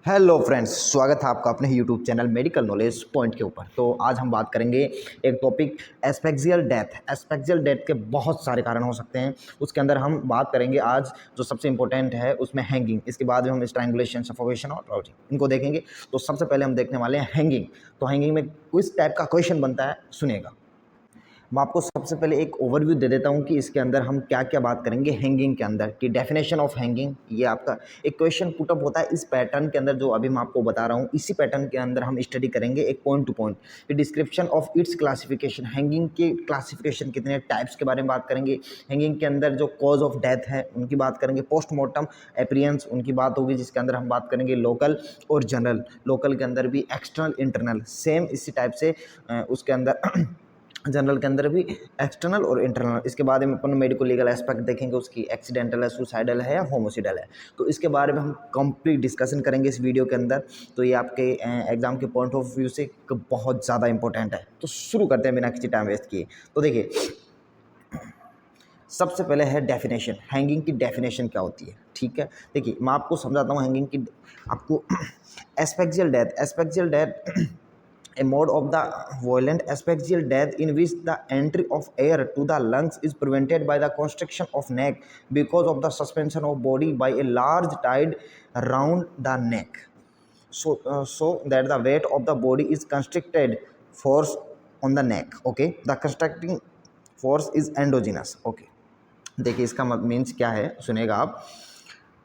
Hello friends, स्वागत है आपका अपने YouTube channel medical knowledge point के ऊपर। तो आज हम बात करेंगे एक टॉपिक एस्फेक्सियल डेथ। एस्फेक्सियल डेथ के बहुत सारे कारण हो सकते हैं, उसके अंदर हम बात करेंगे आज जो सबसे इंपॉर्टेंट है उसमें हैंगिंग। इसके बाद में हम स्ट्रैंगुलेशन, सफोकेशन और ड्राउजिंग इनको देखेंगे। तो सबसे पहले हम देखने वाले हैं हैंगिंग। तो हैंगिंग में किस टाइप का क्वेश्चन बनता है सुनिएगा। मैं आपको सबसे पहले एक ओवरव्यू दे देता हूं कि इसके अंदर हम क्या क्या बात करेंगे हैंगिंग के अंदर कि डेफिनेशन ऑफ हैंगिंग। ये आपका एक क्वेश्चन पुटअप होता है इस पैटर्न के अंदर जो अभी मैं आपको बता रहा हूं। इसी पैटर्न के अंदर हम स्टडी करेंगे एक पॉइंट टू पॉइंट कि description of its classification, hanging के क्लासिफिकेशन कितने टाइप्स के बारे में बात करेंगे। हैंगिंग के अंदर जो कॉज ऑफ डेथ है उनकी बात करेंगे। पोस्टमार्टम अपीयरेंस उनकी बात होगी, जिसके अंदर हम बात करेंगे लोकल और जनरल। लोकल के अंदर भी एक्सटर्नल, इंटरनल, सेम इसी टाइप से उसके अंदर जनरल के अंदर भी एक्सटर्नल और इंटरनल। इसके बाद में अपन मेडिको लीगल एस्पेक्ट देखेंगे, उसकी एक्सीडेंटल है, सुसाइडल है या होमोसिडल है। तो इसके बारे में हम कंप्लीट डिस्कशन करेंगे इस वीडियो के अंदर। तो ये आपके एग्जाम के पॉइंट ऑफ व्यू से बहुत ज़्यादा इंपॉर्टेंट है। तो शुरू करते हैं बिना किसी टाइम वेस्ट किए। तो देखिए, सबसे पहले है डेफिनेशन। हैंगिंग की डेफिनेशन क्या होती है, ठीक है। देखिए मैं आपको समझाता हूँ हैंगिंग की आपको। Asphyxial death, asphyxial death a mode of the violent asphyxial death in which the entry of air to the lungs is prevented by the constriction of neck because of the suspension of body by a large tide around the neck, so that the weight of the body is constricted force on the neck. Okay, the constricting force is endogenous. Okay, देखिए इसका means क्या है सुनेगा आप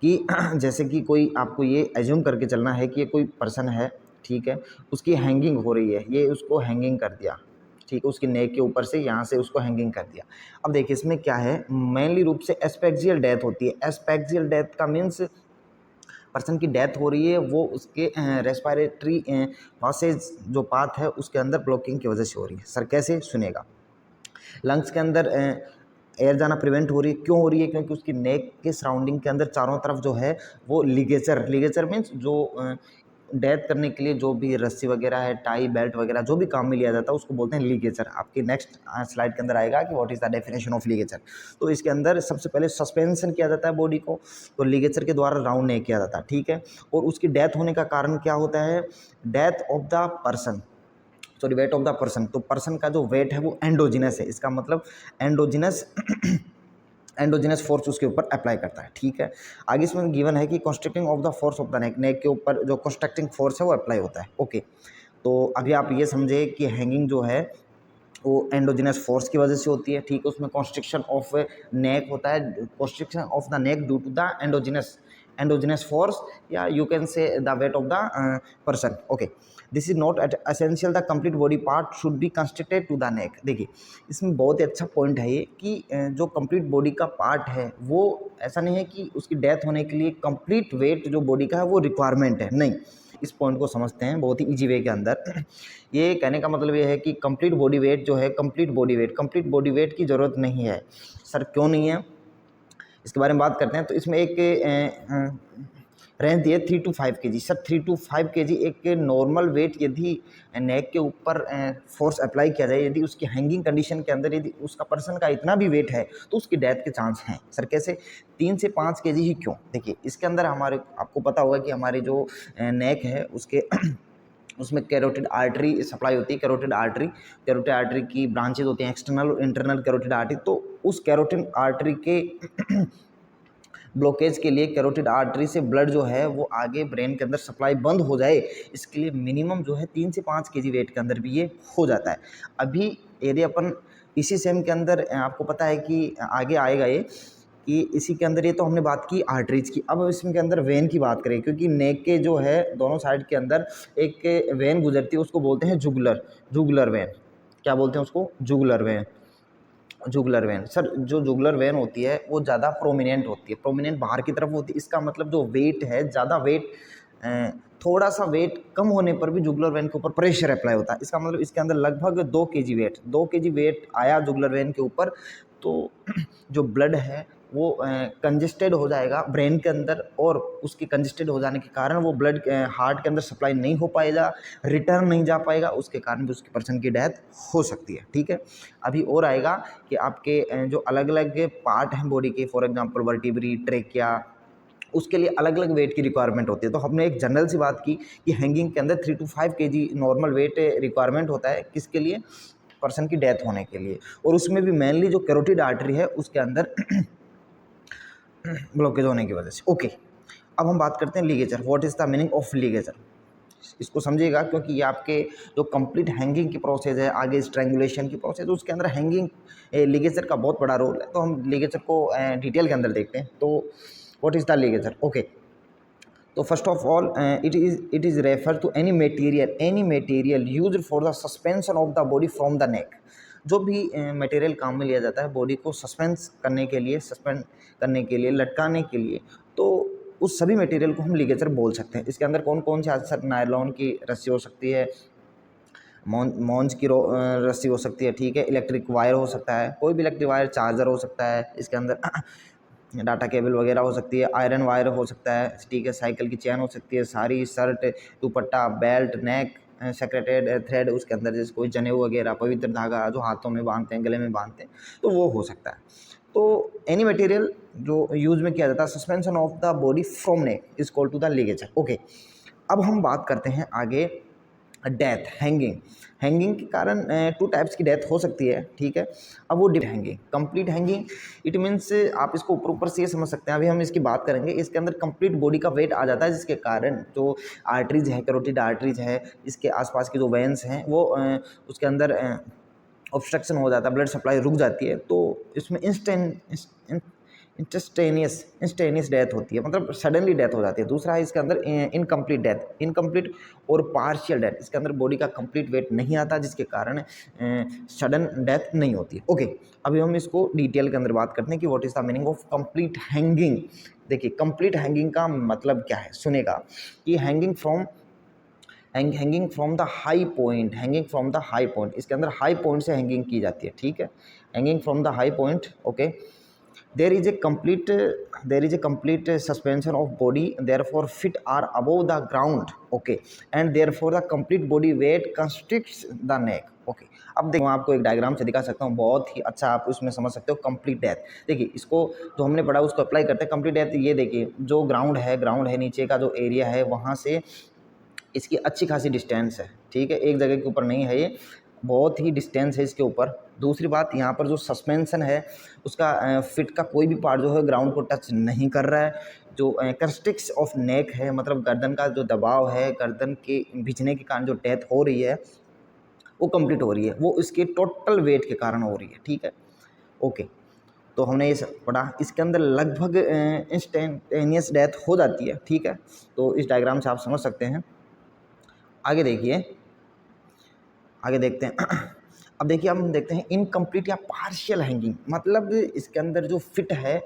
कि जैसे कि कोई आपको ये एज्यूम करके चलना है कि ये कोई पर्सन है, ठीक है, उसकी हैंगिंग हो रही है, ये उसको हैंगिंग कर दिया, ठीक है, उसकी नेक के ऊपर से यहाँ से उसको हैंगिंग कर दिया। अब देखिए इसमें क्या है, मेनली रूप से एस्पेक्सियल डेथ होती है। एस्पेक्सियल डेथ का मीन्स पर्सन की डेथ हो रही है, वो उसके रेस्पिरेटरी पासेज जो पाथ है उसके अंदर ब्लॉकिंग की वजह से हो रही है। सर कैसे, सुनेगा। लंग्स के अंदर एयर जाना प्रिवेंट हो रही है। क्यों हो रही है? क्योंकि उसकी नेक के सराउंडिंग के अंदर चारों तरफ जो है वो लिगेचर, लिगेचर मीन्स जो डेथ करने के लिए जो भी रस्सी वगैरह है, टाई बेल्ट वगैरह जो भी काम में लिया जाता है उसको बोलते हैं लिगेचर। आपकी नेक्स्ट स्लाइड के अंदर आएगा कि what is the definition of ligature. तो इसके अंदर सबसे पहले सस्पेंशन किया जाता है बॉडी को, तो लिगेचर के द्वारा राउंड नहीं किया जाता, ठीक है। और उसकी डेथ होने का कारण क्या होता है? Death of the person, sorry wait of the person. तो पर्सन का जो वेट है वो एंडोजिनस है, इसका मतलब एंडोजिनस एंडोजिनस फोर्स उसके ऊपर अप्लाई करता है, ठीक है। आगे इसमें गिवन है कि constructing of the force of the neck, neck के ऊपर जो कॉन्स्ट्रक्टिंग फोर्स है वो अप्लाई होता है। ओके, तो अभी आप ये समझे कि हैंगिंग जो है वो एंडोजिनस फोर्स की वजह से होती है, ठीक है। उसमें कॉन्स्ट्रिक्शन ऑफ नेक होता है, constriction of the neck due to the endogenous force, या you can say the weight of the person. Okay, this is not essential, the complete body part should be constricted to the neck. देखिए इसमें बहुत ही अच्छा point है ये कि जो complete body का पार्ट है वो ऐसा नहीं है कि उसकी डेथ होने के लिए कंप्लीट वेट जो बॉडी का है वो रिक्वायरमेंट है, नहीं। इस पॉइंट को समझते हैं बहुत ही इजी वे के अंदर। ये कहने का मतलब ये है कि कंप्लीट बॉडी वेट जो है, कंप्लीट बॉडी वेट की ज़रूरत नहीं है। सर क्यों नहीं है, इसके बारे में बात करते हैं। तो इसमें एक रेंज दिए 3 to 5 kg। Sir 3 to 5 kg एक नॉर्मल वेट यदि नेक के ऊपर फोर्स अप्लाई किया जाए, यदि उसकी हैंगिंग कंडीशन के अंदर यदि उसका पर्सन का इतना भी वेट है तो उसकी डेथ के चांस हैं। सर कैसे, 3 से 5 kg ही क्यों? देखिए इसके अंदर हमारे आपको पता होगा कि हमारी जो नेक है उसके उसमें कैरोटिड आर्टरी सप्लाई होती है। कैरोटिड आर्टरी की ब्रांचेज होती हैं, एक्सटर्नल और इंटरनल कैरोटिड आर्टरी। तो उस कैरोटिड आर्टरी के ब्लॉकेज के लिए, कैरोटिड आर्टरी से ब्लड जो है वो आगे ब्रेन के अंदर सप्लाई बंद हो जाए, इसके लिए मिनिमम जो है 3 से 5 kg वेट के अंदर भी ये हो जाता है। अभी यदि अपन इसी सेम के अंदर आपको पता है कि आगे आएगा ये कि इसी के अंदर, ये तो हमने बात की आर्टरीज की, अब इसमें के अंदर वेन की बात करें, क्योंकि नेक के जो है दोनों साइड के अंदर एक वेन गुजरती है, उसको बोलते हैं जुगुलर वेन। क्या बोलते हैं उसको? Jugular vein. सर जो जुगुलर वेन होती है वो ज़्यादा प्रोमिनेंट होती है, प्रोमिनेंट बाहर की तरफ होती है। इसका मतलब जो वेट है, ज़्यादा वेट, थोड़ा सा वेट कम होने पर भी जुगुलर वेन के ऊपर प्रेशर अप्लाई होता है। इसका मतलब इसके अंदर लगभग 2 kg वेट आया जुगुलर वेन के ऊपर, तो जो ब्लड है वो कंजेस्टेड हो जाएगा ब्रेन के अंदर, और उसके कंजेस्टेड हो जाने के कारण वो ब्लड हार्ट के अंदर सप्लाई नहीं हो पाएगा, रिटर्न नहीं जा पाएगा, उसके कारण भी उसके पर्सन की डेथ हो सकती है, ठीक है। अभी और आएगा कि आपके जो अलग अलग पार्ट हैं बॉडी के, फॉर एग्जांपल वर्टिब्री, ट्रेकिया उसके लिए अलग अलग वेट की रिक्वायरमेंट होती है। तो हमने एक जनरल सी बात की कि हैंगिंग के अंदर 3 to 5 kg normal weight requirement होता है, किसके लिए, पर्सन की डेथ होने के लिए, और उसमें भी मेनली जो कैरोटिड आर्टरी है उसके अंदर ब्लॉकेज होने की वजह से। ओके, अब हम बात करते हैं ligature. What is the meaning of ligature, इसको समझिएगा क्योंकि ये आपके जो कंप्लीट हैंगिंग की प्रोसेस है, आगे स्ट्रैंगुलेशन की प्रोसेस, उसके अंदर हैंगिंग लिगेचर का बहुत बड़ा रोल है। तो हम लिगेचर को डिटेल के अंदर देखते हैं। तो what is the ligature, okay. तो first of all it is refer to any material used for the suspension of the body from the neck. जो भी मटेरियल काम में लिया जाता है बॉडी को सस्पेंस करने के लिए, सस्पेंड करने के लिए, लटकाने के लिए, तो उस सभी मटेरियल को हम लिगेचर बोल सकते हैं। इसके अंदर कौन कौन से आ सकते, नायलॉन की रस्सी हो सकती है, मौंज की रस्सी हो सकती है, ठीक है, इलेक्ट्रिक वायर हो सकता है, कोई भी इलेक्ट्रिक वायर, चार्जर हो सकता है, इसके अंदर डाटा केबल वगैरह हो सकती है, आयरन वायर हो सकता है, ठीक है, साइकिल की चेन हो सकती है, साड़ी, शर्ट, दुपट्टा, बेल्ट, नेक सेक्रेटेड थ्रेड, उसके अंदर जैसे कोई जनेऊ वगैरह, पवित्र धागा जो हाथों में बांधते हैं, गले में बांधते हैं, तो वो हो सकता है। तो एनी मटेरियल जो यूज में किया जाता है, suspension of the body from neck is called to the ligature. Okay, अब हम बात करते हैं आगे डेथ, हैंगिंग। हैंगिंग के कारण 2 टाइप्स की डेथ हो सकती है, ठीक है। अब वो hanging, complete hanging, it means आप इसको ऊपर ऊपर से ये समझ सकते हैं, अभी हम इसकी बात करेंगे। इसके अंदर कंप्लीट बॉडी का वेट आ जाता है, जिसके कारण जो आर्टरीज है, कैरोटिड आर्टरीज है, इसके आसपास के जो वेन्स हैं वो उसके अंदर ऑब्स्ट्रक्शन हो जाता है, ब्लड सप्लाई रुक जाती है, तो इसमें इंस्टेनियस डेथ होती है, मतलब सडनली डेथ हो जाती है। दूसरा है इसके अंदर इनकम्प्लीट डेथ, इनकम्प्लीट और पार्शियल डेथ, इसके अंदर बॉडी का कंप्लीट वेट नहीं आता, जिसके कारण सडन डेथ नहीं होती है। ओके, अभी हम इसको डिटेल के अंदर बात करते हैं कि what is the meaning of complete hanging. देखिए, कंप्लीट हैंगिंग का मतलब क्या है, सुनेगा कि hanging from the high point, hanging from the high point, इसके अंदर हाई पॉइंट से हैंगिंग की जाती है, ठीक है, hanging from the high point. Okay, there is a complete suspension of body, therefore feet are above the ground, okay, and therefore the complete body weight constricts the neck। Okay, अब देखो मैं आपको एक डायग्राम से दिखा सकता हूँ, बहुत ही अच्छा आप उसमें समझ सकते हो कंप्लीट डेथ। देखिए, इसको जो हमने पढ़ा उसको अप्लाई करते हैं। कंप्लीट डेथ, ये देखिए जो ग्राउंड है नीचे का जो एरिया है, वहाँ से इसकी अच्छी खासी डिस्टेंस है, ठीक है, एक जगह के ऊपर नहीं है, ये बहुत ही डिस्टेंस है इसके ऊपर। दूसरी बात, यहाँ पर जो सस्पेंशन है उसका फिट का कोई भी पार्ट जो है ग्राउंड को टच नहीं कर रहा है। जो कंस्ट्रिक्स ऑफ नेक है, मतलब गर्दन का जो दबाव है, गर्दन के भिजने के कारण जो डेथ हो रही है वो कंप्लीट हो रही है, वो इसके टोटल वेट के कारण हो रही है, ठीक है। ओके, तो हमने ये पढ़ा, इसके अंदर लगभग इंस्टेंटेनियस डेथ हो जाती है, ठीक है। तो इस डायग्राम से आप समझ सकते हैं। आगे देखिए, आगे देखते हैं अब देखिए, हम देखते हैं इनकम्प्लीट या पार्शियल हैंगिंग, मतलब इसके अंदर जो फिट है,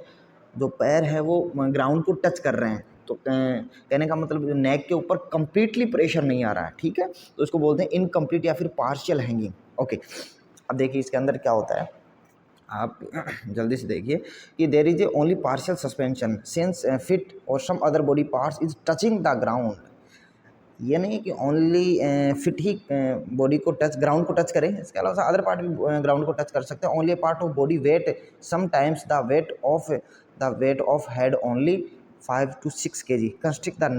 जो पैर है वो ग्राउंड को टच कर रहे हैं, तो कहने का मतलब नेक के ऊपर कंप्लीटली प्रेशर नहीं आ रहा है, ठीक है, तो इसको बोलते हैं इनकम्प्लीट या फिर पार्शियल हैंगिंग। ओके, अब देखिए इसके अंदर क्या होता है, आप जल्दी से देखिए कि there is a only partial suspension since feet और some other body parts is touching the ground. ये नहीं कि ओनली फिट ही बॉडी को टच, ग्राउंड को टच करें, इसके अलावा अदर पार्ट भी ग्राउंड को टच कर सकते हैं। Only part of body weight sometimes the weight of head only 5 to 6 kg constrict the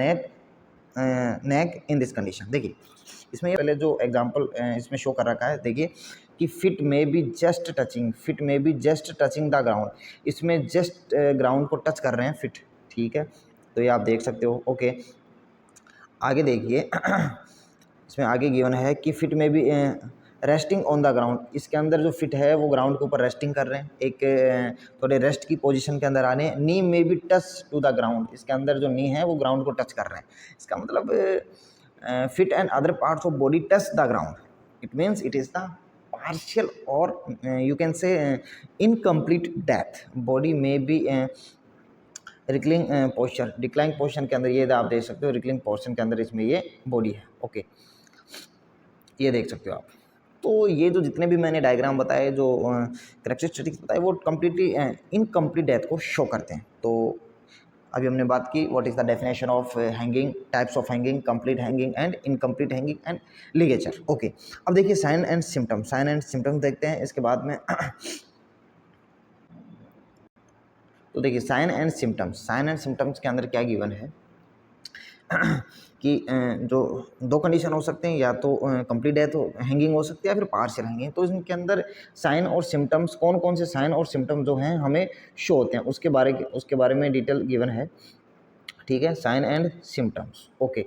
neck in this condition. देखिए, इसमें पहले जो एग्जांपल इसमें शो कर रखा है, देखिए कि फिट में be just touching the ground, इसमें जस्ट ग्राउंड को टच कर रहे हैं फिट, ठीक है, तो ये आप देख सकते हो। ओके, आगे देखिए इसमें आगे गिवन है कि फिट में भी रेस्टिंग ऑन द ग्राउंड, इसके अंदर जो फिट है वो ग्राउंड के ऊपर रेस्टिंग कर रहे हैं, एक थोड़े रेस्ट की पोजीशन के अंदर आ रहे हैं। नी में भी टच टू द ग्राउंड, इसके अंदर जो नी है वो ग्राउंड को टच कर रहे हैं, इसका मतलब feet and other parts of body touch the ground, it means it is the partial और you can say incomplete death. Body में भी रिक्लिंग पोस्चर, डिक्लाइन पोस्चर के अंदर ये आप देख सकते हो, रिक्लिंग पोस्चर के अंदर इसमें ये बॉडी है। ओके, ये देख सकते हो आप। तो ये जो जितने भी मैंने डायग्राम बताए, जो कैरेक्टरिस्टिक्स बताए, वो कम्प्लीटली इनकम्प्लीट डेथ को शो करते हैं। तो अभी हमने बात की what is the definition of hanging, types of hanging, complete hanging and incomplete hanging and ligature. Okay, अब देखिए साइन एंड सिम्टम्स देखते हैं इसके बाद में तो देखिए साइन एंड सिम्टम्स के अंदर क्या गिवन है कि जो दो कंडीशन हो सकते हैं, या तो कंप्लीट डेथ हैंगिंग हो सकती है या फिर पार्शियल हैंगिंग। तो इनके अंदर साइन और सिम्टम्स, कौन कौन से साइन और सिम्टम्स जो हैं हमें शो होते हैं उसके बारे में डिटेल गिवन है, ठीक है, साइन एंड सिम्टम्स। ओके,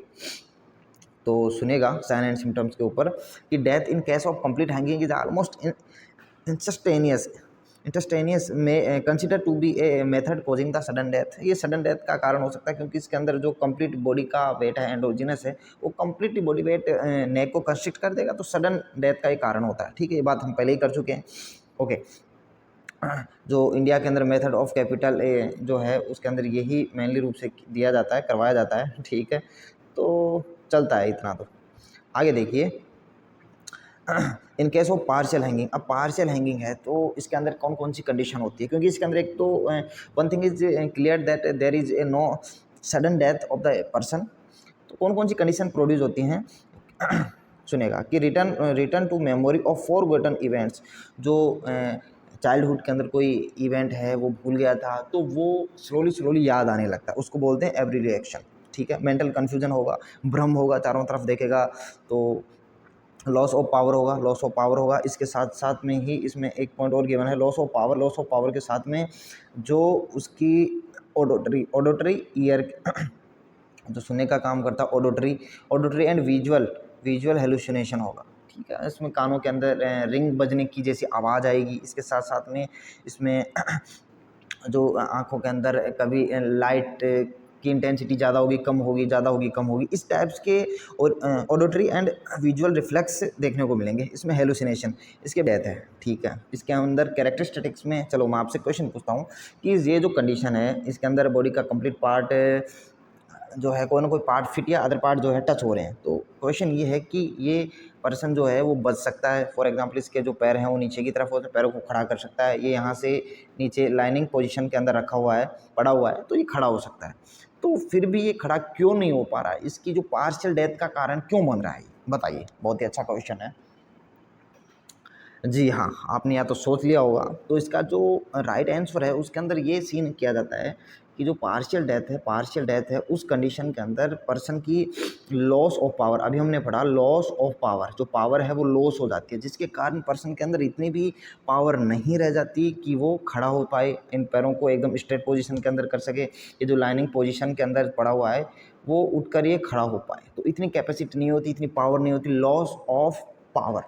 तो सुनेगा साइन एंड सिम्टम्स के ऊपर कि death in case of complete hanging is almost instantaneous में consider to be a method causing the sudden death. ये सडन डेथ का कारण हो सकता है क्योंकि इसके अंदर जो कंप्लीट बॉडी का वेट है एंडोजिनस है, वो कंप्लीट बॉडी वेट नेक को कंस्ट्रिक्ट कर देगा, तो सडन डेथ का ये कारण होता है, ठीक है। ये बात हम पहले ही कर चुके हैं। ओके, जो इंडिया के अंदर मेथड ऑफ कैपिटल जो है उसके अंदर यही मेनली रूप से दिया जाता है, करवाया जाता है, ठीक है। तो चलता है इतना। तो आगे देखिए, इन केस ऑफ पार्शियल हैंगिंग। अब पार्शियल हैंगिंग है तो इसके अंदर कौन कौन सी कंडीशन होती है, क्योंकि इसके अंदर एक तो one thing is clear that there is a no sudden death of the person. तो कौन कौन सी कंडीशन प्रोड्यूस होती हैं सुनेगा कि return to memory of forgotten events. जो चाइल्डहुड के अंदर कोई इवेंट है वो भूल गया था, तो वो स्लोली याद आने लगता है, उसको बोलते हैं एवरी रिएक्शन, ठीक है। मेंटल कन्फ्यूजन होगा, भ्रम होगा, चारों तरफ देखेगा, तो लॉस ऑफ पावर होगा। इसके साथ साथ में ही इसमें एक पॉइंट और गिवन है, लॉस ऑफ पावर के साथ में जो उसकी ऑडिटरी ईयर जो सुनने का काम करता है, ऑडिटरी एंड विजुअल हेलुसिनेशन होगा, ठीक है। इसमें कानों के अंदर रिंग बजने की जैसी आवाज़ आएगी। इसके साथ साथ में इसमें जो आँखों के अंदर कभी लाइट की इंटेंसिटी ज़्यादा होगी, कम होगी, ज़्यादा होगी, कम होगी, इस टाइप्स के और ऑडिटरी एंड विजुअल रिफ्लेक्स देखने को मिलेंगे। इसमें हेलुसिनेशन इसके डेथ है, ठीक है। इसके अंदर कैरेक्टरिस्टिक्स में, चलो मैं आपसे क्वेश्चन पूछता हूँ कि ये जो कंडीशन है इसके अंदर बॉडी का कंप्लीट पार्ट जो है कोई ना कोई पार्ट फिट या अदर पार्ट जो है टच हो रहे हैं, तो क्वेश्चन ये है कि ये पर्सन जो है वो बच सकता है। फॉर एग्जांपल इसके जो पैर हैं वो नीचे की तरफ होते हैं, पैरों को खड़ा कर सकता है, ये यहाँ से नीचे लाइनिंग पोजीशन के अंदर रखा हुआ है, पड़ा हुआ है, तो ये खड़ा हो सकता है। तो फिर भी ये खड़ा क्यों नहीं हो पा रहा है, इसकी जो पार्शियल डेथ का कारण क्यों बन रहा है, बताइए। बहुत ही अच्छा क्वेश्चन है। जी हाँ, आपने या तो सोच लिया होगा। तो इसका जो राइट आंसर है उसके अंदर ये सीन किया जाता है कि जो पार्शियल डेथ है उस कंडीशन के अंदर पर्सन की लॉस ऑफ पावर, अभी हमने पढ़ा लॉस ऑफ पावर, जो पावर है वो लॉस हो जाती है, जिसके कारण पर्सन के अंदर इतनी भी पावर नहीं रह जाती कि वो खड़ा हो पाए, इन पैरों को एकदम स्ट्रेट पोजीशन के अंदर कर सके, ये जो लाइनिंग पोजीशन के अंदर पड़ा हुआ है वो उठकर ये खड़ा हो पाए। तो इतनी कैपेसिटी नहीं होती, इतनी पावर नहीं होती, लॉस ऑफ पावर।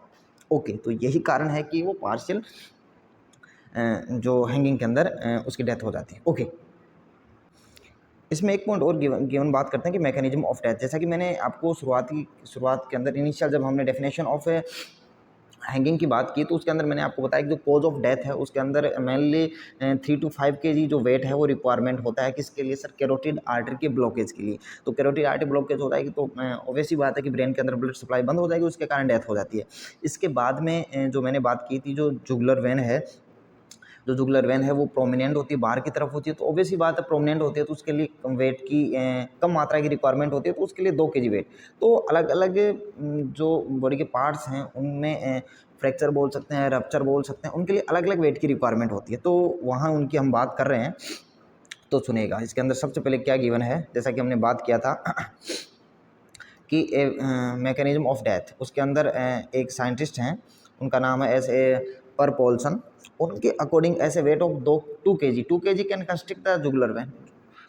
ओके, तो यही कारण है कि वो पार्शियल जो हैंगिंग के अंदर उसकी डेथ हो जाती है। ओके, इसमें एक पॉइंट और गिवन बात करते हैं कि मैकेनिज्म ऑफ डेथ। जैसा कि मैंने आपको शुरुआत के अंदर इनिशियल जब हमने डेफिनेशन ऑफ हैंगिंग की बात की तो उसके अंदर मैंने आपको बताया कि जो कॉज ऑफ डेथ है उसके अंदर मेनली 3 to 5 kg जो वेट है वो रिक्वायरमेंट होता है। किसके लिए सर? कैरोटिड आर्टरी के ब्लॉकेज के लिए। तो कैरोटिड आर्टरी ब्लॉकेज हो जाएगी तो ऑब्वियस ही बात है कि ब्रेन के अंदर ब्लड सप्लाई बंद हो जाएगी, उसके कारण डेथ हो जाती है। इसके बाद में जो मैंने बात की थी, जो जुगुलर वेन है वो प्रोमिनेंट होती है, बाहर की तरफ होती है, तो ऑब्वियस ही बात है प्रोमिनेंट होती है तो उसके लिए वेट की कम मात्रा की रिक्वायरमेंट होती है, तो उसके लिए 2 kg वेट। तो अलग अलग जो बॉडी के पार्ट्स हैं उनमें फ्रैक्चर बोल सकते हैं, रप्चर बोल सकते हैं, उनके लिए अलग अलग वेट की रिक्वायरमेंट होती है, तो वहाँ उनकी हम बात कर रहे हैं। तो सुनिएगा, इसके अंदर सबसे पहले क्या गिवन है, जैसा कि हमने बात किया था कि मैकेनिज्म ऑफ डेथ, उसके अंदर एक साइंटिस्ट हैं, उनका नाम है एस ए पर पोल्सन। उनके अकॉर्डिंग ऐसे weight of 2 kg can constrict the jugular vein,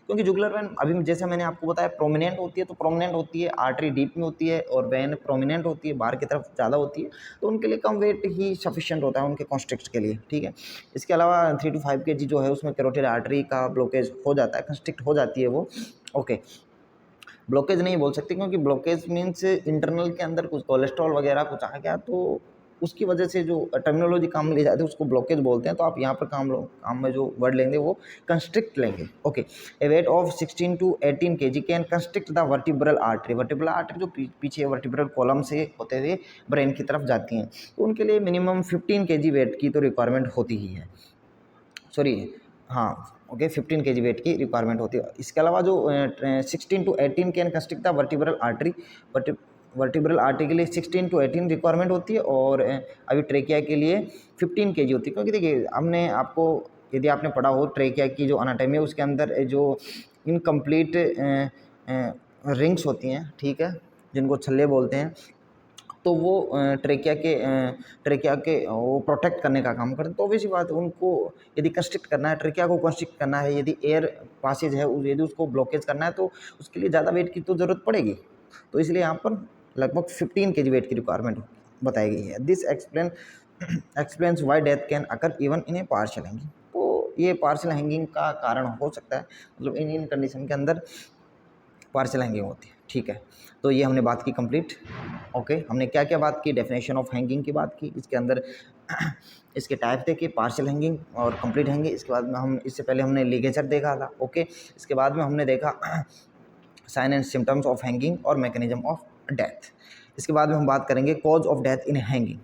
क्योंकि जुगुलर वेन अभी जैसे मैंने आपको बताया प्रोमिनेंट होती है, तो प्रोमिनेंट होती है, आर्टरी डीप में होती है और वेन प्रोमिनेंट होती है, बाहर की तरफ ज़्यादा होती है, तो उनके लिए कम वेट ही सफिशिएंट होता है उनके कॉन्स्ट्रिक्ट के लिए, ठीक है। इसके अलावा 3 to 5 kg जो है उसमें कैरोटिड आर्टरी का ब्लॉकेज हो जाता है, कंस्ट्रिक्ट हो जाती है वो। ओके, ब्लॉकेज नहीं बोल सकते क्योंकि ब्लॉकेज मीन्स इंटरनल के अंदर कुछ कोलेस्ट्रॉल वगैरह कुछ आ गया, तो उसकी वजह से जो टर्मिनोलॉजी काम में ले जाते हैं उसको ब्लॉकेज बोलते हैं। तो आप यहाँ पर काम में जो वर्ड लेंगे वो कंस्ट्रिक्ट लेंगे। Okay, A weight of 16 to 18 kg can constrict the vertebral artery जो पीछे वर्टिब्रल कॉलम से होते हुए ब्रेन की तरफ जाती हैं, तो उनके लिए मिनिमम 15 kg वेट की तो रिक्वायरमेंट होती ही है। सॉरी, हाँ, ओके, 15 kg वेट की रिक्वायरमेंट होती है। इसके अलावा जो 16 to 18 can constrict the vertebral artery के लिए 16 to 18 रिक्वायरमेंट होती है, और अभी ट्रेकिया के लिए 15 kg होती है, क्योंकि देखिए हमने आपको यदि आपने पढ़ा हो ट्रेकिया की जो अनाटमी है उसके अंदर जो इनकम्प्लीट रिंग्स होती हैं, ठीक है, जिनको छल्ले बोलते हैं, तो वो ट्रेकिया के वो प्रोटेक्ट करने का काम करते हैं। तो ऑब्वियसली बात है, उनको यदि कंस्ट्रिक्ट करना है, ट्रेकिया को कंस्ट्रिक्ट करना है, यदि एयर पासेज है यदि उसको ब्लॉकेज करना है तो उसके लिए ज़्यादा वेट की तो ज़रूरत पड़ेगी। तो इसलिए यहाँ पर लगभग 15 kg वेट की रिक्वायरमेंट बताई गई है। This explains Y death can occur even in A partial hanging. तो ये पार्शियल हैंगिंग का कारण हो सकता है, मतलब इन कंडीशन के अंदर पार्शियल हैंगिंग होती है, ठीक है। तो ये हमने बात की कंप्लीट। ओके, हमने क्या क्या बात की, डेफिनेशन ऑफ हैंगिंग की बात की, इसके अंदर इसके टाइप देखे, पार्शियल हैंगिंग और कंप्लीट हैंगिंग। इसके बाद में हम इससे पहले हमने लिगेचर देखा था। ओके, इसके बाद में हमने देखा sign and symptoms of hanging और मैकेनिज्म ऑफ डेथ। इसके बाद में हम बात करेंगे cause of death in hanging.